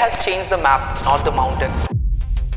has changed the map, not the mountain.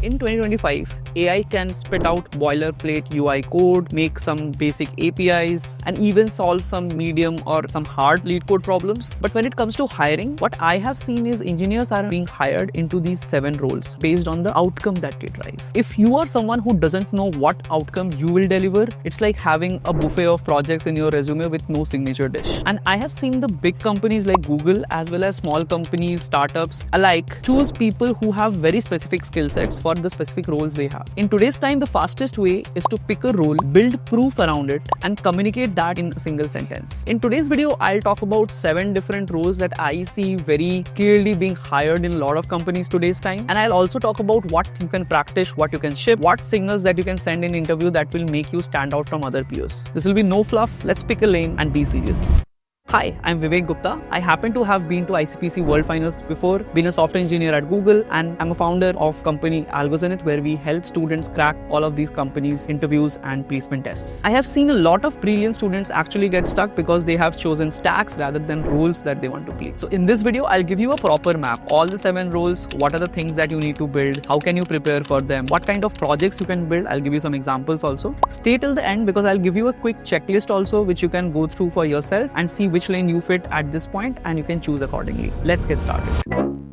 In 2025, AI can spit out boilerplate UI code, make some basic APIs, and even solve some medium or some hard lead code problems. But when it comes to hiring, what I have seen is engineers are being hired into these 7 roles based on the outcome that they drive. If you are someone who doesn't know what outcome you will deliver, it's like having a buffet of projects in your resume with no signature dish. And I have seen the big companies like Google as well as small companies, startups alike choose people who have very specific skill sets for the specific roles they have. In today's time, the fastest way is to pick a role, build proof around it, and communicate that in a single sentence. In today's video, I'll talk about 7 different roles that I see very clearly being hired in a lot of companies today's time. And I'll also talk about what you can practice, what you can ship, what signals that you can send in interview that will make you stand out from other peers. This will be no fluff. Let's pick a lane and be serious. Hi, I'm Vivek Gupta. I happen to have been to ICPC World Finals before, been a software engineer at Google, and I'm a founder of company AlgoZenith, where we help students crack all of these companies' interviews and placement tests. I have seen a lot of brilliant students actually get stuck because they have chosen stacks rather than roles that they want to play. So in this video, I'll give you a proper map, all the 7 roles, what are the things that you need to build, how can you prepare for them, what kind of projects you can build. I'll give you some examples also. Stay till the end because I'll give you a quick checklist also which you can go through for yourself and see which lane you fit at this point, and you can choose accordingly. Let's get started.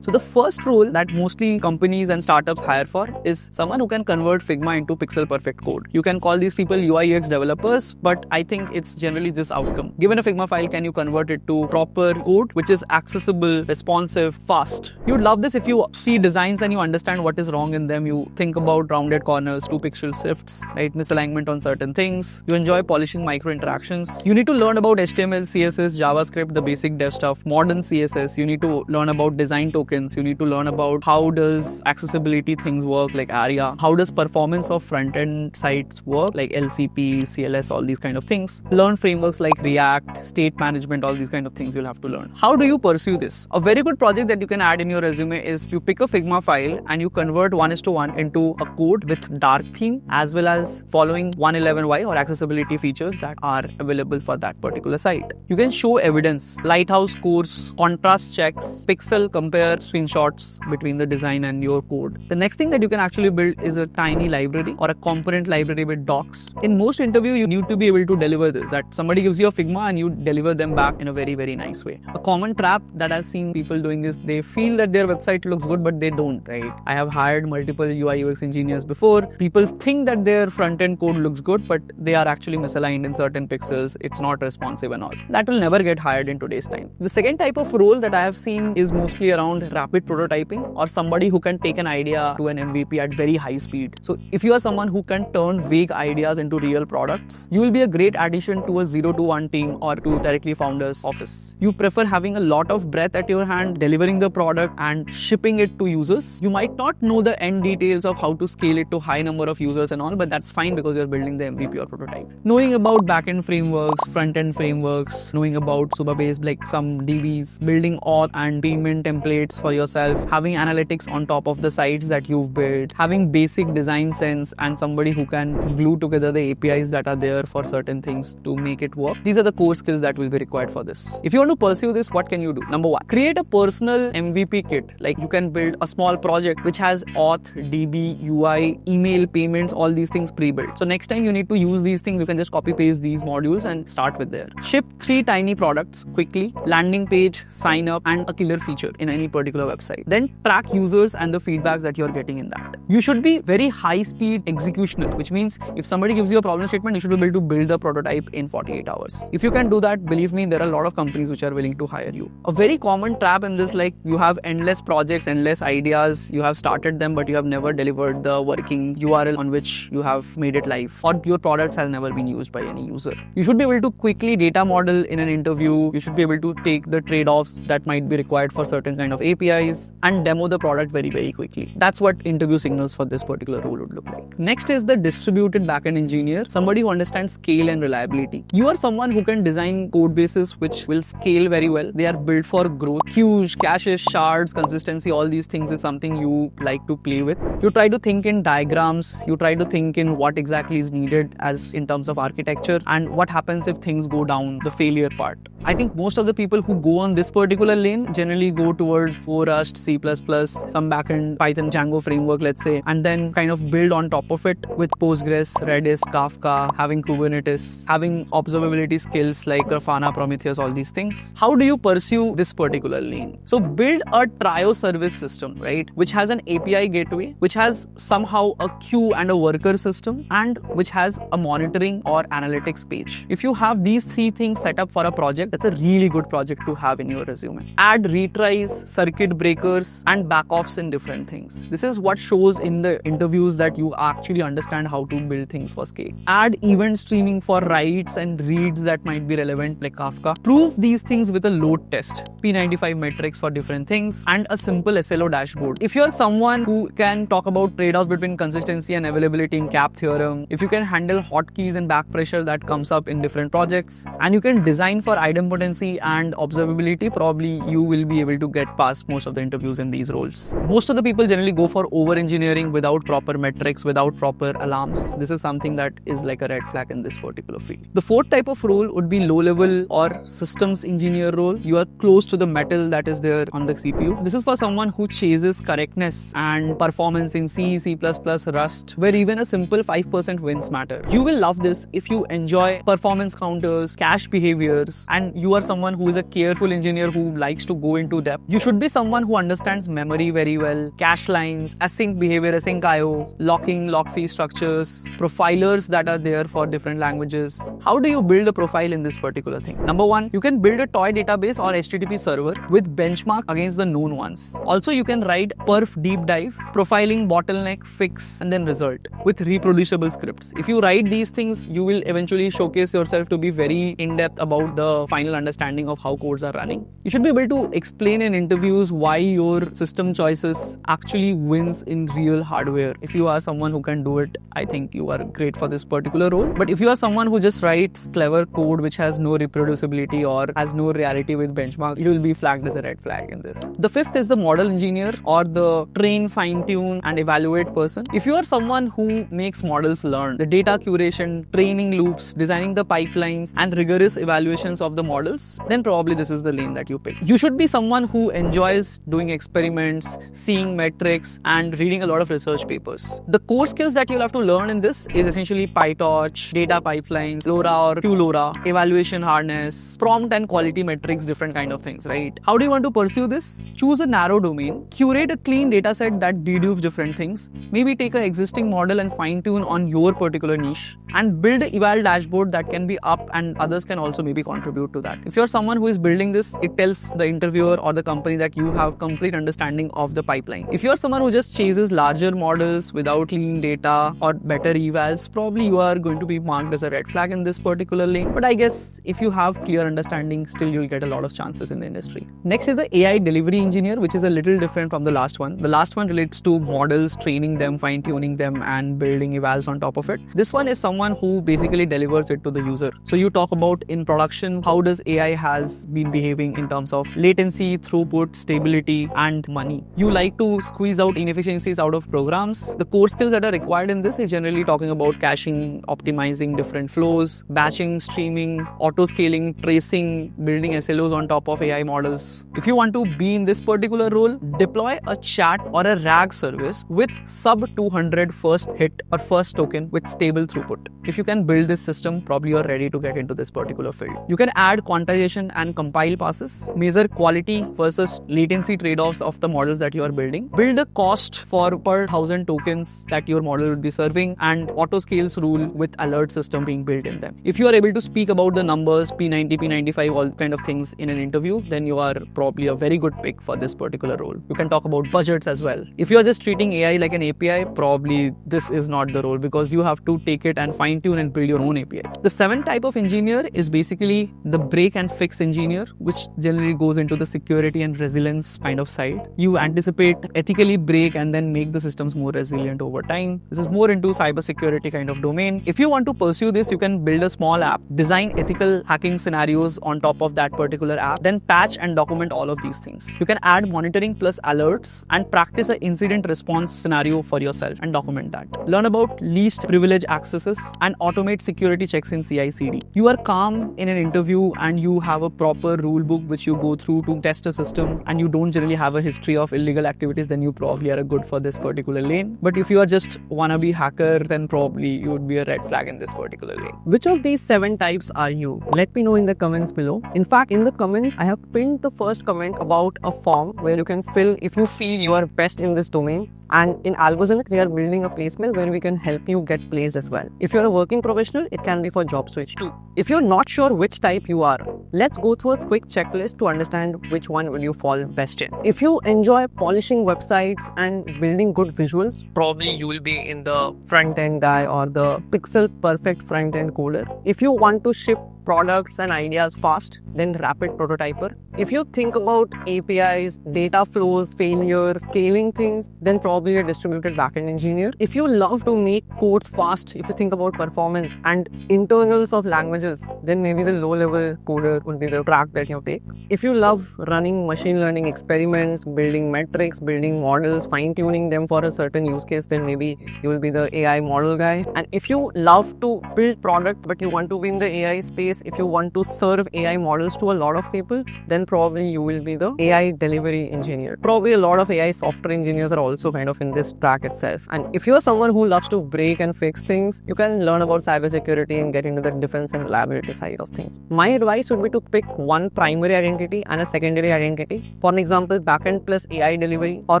So the first role that mostly companies and startups hire for is someone who can convert Figma into pixel perfect code. You can call these people UI UX developers, but I think it's generally this outcome. Given a Figma file, can you convert it to proper code which is accessible, responsive, fast? You'd love this if you see designs and you understand what is wrong in them. You think about rounded corners, 2 pixel shifts, right? Misalignment on certain things. You enjoy polishing micro interactions. You need to learn about HTML, CSS, JavaScript, the basic dev stuff, modern CSS. You need to learn about design tokens. You need to learn about how does accessibility things work like ARIA, how does performance of front-end sites work like LCP, CLS, all these kind of things. Learn frameworks like React, state management, all these kind of things you'll have to learn. How do you pursue this? A very good project that you can add in your resume is you pick a Figma file and you convert 1:1 into a code with dark theme as well as following 111y or accessibility features that are available for that particular site. You can show evidence, lighthouse scores, contrast checks, pixel compare, screenshots between the design and your code. The next thing that you can actually build is a tiny library or a component library with docs. In most interview, you need to be able to deliver this, that somebody gives you a Figma and you deliver them back in a very, very nice way. A common trap that I've seen people doing is they feel that their website looks good, but they don't, right? I have hired multiple UI UX engineers before. People think that their front-end code looks good, but they are actually misaligned in certain pixels. It's not responsive and all. That will never get hired in today's time. The second type of role that I have seen is mostly around rapid prototyping or somebody who can take an idea to an MVP at very high speed. So if you are someone who can turn vague ideas into real products, you will be a great addition to a 0 to 1 team or to directly founder's office. You prefer having a lot of breadth at your hand, delivering the product and shipping it to users. You might not know the end details of how to scale it to high number of users and all, but that's fine because you're building the MVP or prototype. Knowing about backend frameworks, front-end frameworks, knowing about Supabase like some DBs, building auth and payment templates for yourself, having analytics on top of the sites that you've built, having basic design sense and somebody who can glue together the APIs that are there for certain things to make it work. These are the core skills that will be required for this. If you want to pursue this, what can you do? Number 1, create a personal MVP kit. Like you can build a small project which has auth, DB, UI, email, payments, all these things pre-built. So next time you need to use these things, you can just copy paste these modules and start with there. Ship 3 tiny products quickly, landing page, sign up and a killer feature in any particular website. Then track users and the feedbacks that you're getting in that. You should be very high speed executional, which means if somebody gives you a problem statement, you should be able to build the prototype in 48 hours. If you can do that, believe me, there are a lot of companies which are willing to hire you. A very common trap in this, like you have endless projects, endless ideas, you have started them, but you have never delivered the working URL on which you have made it live, or your products has never been used by any user. You should be able to quickly data model in an interview. You should be able to take the trade-offs that might be required for certain kind of APIs and demo the product very, very quickly. That's what interview signals for this particular role would look like. Next is the distributed backend engineer, somebody who understands scale and reliability. You are someone who can design code bases which will scale very well. They are built for growth. Huge caches, shards, consistency, all these things is something you like to play with. You try to think in diagrams. You try to think in what exactly is needed as in terms of architecture and what happens if things go down, the failure part. I think most of the people who go on this particular lane generally go towards Go Rust, C++, some backend Python Django framework, let's say, and then kind of build on top of it with Postgres, Redis, Kafka, having Kubernetes, having observability skills like Grafana, Prometheus, all these things. How do you pursue this particular lane? So build a trio service system, right? Which has an API gateway, which has somehow a queue and a worker system, and which has a monitoring or analytics page. If you have these three things set up for a project, that's a really good project to have in your resume. Add retries, circuit breakers, and backoffs in different things. This is what shows in the interviews that you actually understand how to build things for scale. Add event streaming for writes and reads that might be relevant, like Kafka. Prove these things with a load test, P95 metrics for different things, and a simple SLO dashboard. If you're someone who can talk about trade-offs between consistency and availability in CAP theorem, if you can handle hotkeys and back pressure that comes up in different projects, and you can design for idempotency and observability, probably you will be able to get past most of the interviews in these roles. Most of the people generally go for over-engineering without proper metrics, without proper alarms. This is something that is like a red flag in this particular field. The fourth type of role would be low-level or systems engineer role. You are close to the metal that is there on the CPU. This is for someone who chases correctness and performance in C, C++, Rust, where even a simple 5% wins matter. You will love this if you enjoy performance counters, cache behaviors, and you are someone who is a careful engineer who likes to go into depth. You should be someone who understands memory very well, cache lines, async behavior, async IO, locking, lock-free structures, profilers that are there for different languages. How do you build a profile in this particular thing? Number one, you can build a toy database or HTTP server with benchmark against the known ones. Also, you can write perf deep dive, profiling, bottleneck, fix, and then result with reproducible scripts. If you write these things, you will eventually showcase yourself to be very in-depth about the final understanding of how codes are running. You should be able to explain in interviews why your system choices actually wins in real hardware. If you are someone who can do it, I think you are great for this particular role. But if you are someone who just writes clever code which has no reproducibility or has no reality with benchmark, you will be flagged as a red flag in this. The fifth is the model engineer or the train, fine-tune, and evaluate person. If you are someone who makes models learn, the data curation, training loops, designing the pipelines, and rigorous evaluations of the models, then probably this is the lane that you pick. You should be someone who enjoys doing experiments, seeing metrics, and reading a lot of research papers. The core skills that you'll have to learn in this is essentially PyTorch, data pipelines, LoRa or QLoRa, evaluation harness, prompt and quality metrics, different kind of things, right? How do you want to pursue this? Choose a narrow domain, curate a clean data set that dedupes different things, maybe take an existing model and fine-tune on your particular niche, and build an eval dashboard that can be up and others can also maybe contribute to that. If you're someone who is building this, it tells the interviewer or the company that you have complete understanding of the pipeline. If you're someone who just chases larger models without clean data or better evals, probably you are going to be marked as a red flag in this particular lane. But I guess if you have clear understanding, still you'll get a lot of chances in the industry. Next is the AI delivery engineer, which is a little different from the last one. The last one relates to models, training them, fine-tuning them, and building evals on top of it. This one is someone who basically delivers it to the user. So you talk about in production, how does AI has been behaving in terms of latency, throughput, stability, and money. You like to squeeze out inefficiencies out of programs. The core skills that are required in this is generally talking about caching, optimizing different flows, batching, streaming, auto-scaling, tracing, building SLOs on top of AI models. If you want to be in this particular role, deploy a chat or a RAG service with sub 200 first hit or first token with stable throughput. If you can build this system, probably you're ready to get into this particular field. You can add quantization and compile passes, measure quality versus latency trade-offs of the models that you are building, build a cost for per 1000 tokens that your model will be serving, and auto scales rule with alert system being built in them. If you are able to speak about the numbers, P90, P95, all kind of things in an interview, then you are probably a very good pick for this particular role. You can talk about budgets as well. If you are just treating AI like an API, probably this is not the role because you have to take it and fine-tune and build your own API. The seventh type of engineer is basically the break and fix engineer, which generally goes into the security and resilience kind of side. You anticipate, ethically break, and then make the systems more resilient over time. This is more into cybersecurity kind of domain. If you want to pursue this, you can build a small app, design ethical hacking scenarios on top of that particular app, then patch and document all of these things. You can add monitoring plus alerts and practice an incident response scenario for yourself and document that. Learn about least privilege accesses and automate security checks in CI/CD. You are calm in an interview and you have a proper rule book which you go through to test a system, and and you don't generally have a history of illegal activities, then you probably are a good for this particular lane. But if you are just wannabe hacker, then probably you would be a red flag in this particular lane. Which of these 7 types are you? Let me know in the comments below. In fact, in the comment, I have pinned the first comment about a form where you can fill if you feel you are best in this domain. And in Algozenic, we are building a placement where we can help you get placed as well. If you're a working professional, it can be for job switch too. If you're not sure which type you are, let's go through a quick checklist to understand which one will you fall best in. If you enjoy polishing websites and building good visuals, probably you will be in the front-end guy or the pixel perfect front-end coder. If you want to ship products and ideas fast, then rapid prototyper. If you think about APIs, data flows, failure, scaling things, then probably a distributed backend engineer. If you love to make codes fast, if you think about performance and internals of languages, then maybe the low-level coder would be the track that you take. If you love running machine learning experiments, building metrics, building models, fine-tuning them for a certain use case, then maybe you will be the AI model guy. And if you love to build product, but you want to be in the AI space, if you want to serve AI models to a lot of people, then probably you will be the AI delivery engineer. Probably a lot of AI software engineers are also kind of in this track itself. And if you're someone who loves to break and fix things, you can learn about cybersecurity and get into the defense and reliability side of things. My advice would be to pick one primary identity and a secondary identity. For example, backend plus AI delivery or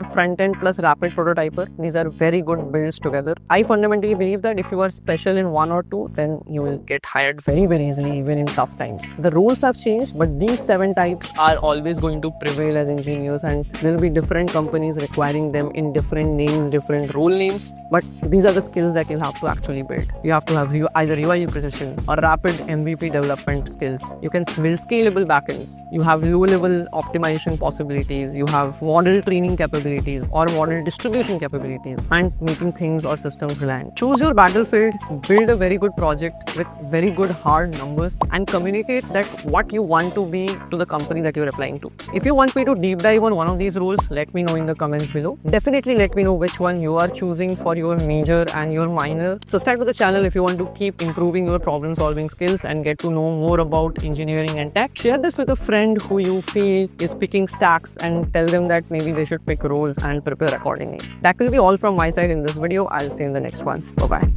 front-end plus rapid prototyper. These are very good builds together. I fundamentally believe that if you are special in one or two, then you will get hired very, very easily, even in tough times. The rules have changed, but these 7 types are always going to prevail as engineers, and there will be different companies requiring them in different names, different role names. But these are the skills that you'll have to actually build. You have to have either UI precision or rapid MVP development skills. You can build scalable backends. You have low-level optimization possibilities. You have model training capabilities or model distribution capabilities, and making things or systems reliant. Choose your battlefield, build a very good project with very good hard numbers, and communicate that what you want to be to the company that you're applying to. If you want me to deep dive on one of these roles, let me know in the comments below. Definitely let me know which one you are choosing for your major and your minor. Subscribe to the channel if you want to keep improving your problem solving skills and get to know more about engineering and tech. Share this with a friend who you feel is picking stacks and tell them that maybe they should pick roles and prepare accordingly. That will be all from my side in this video. I'll see you in the next one. Bye-bye.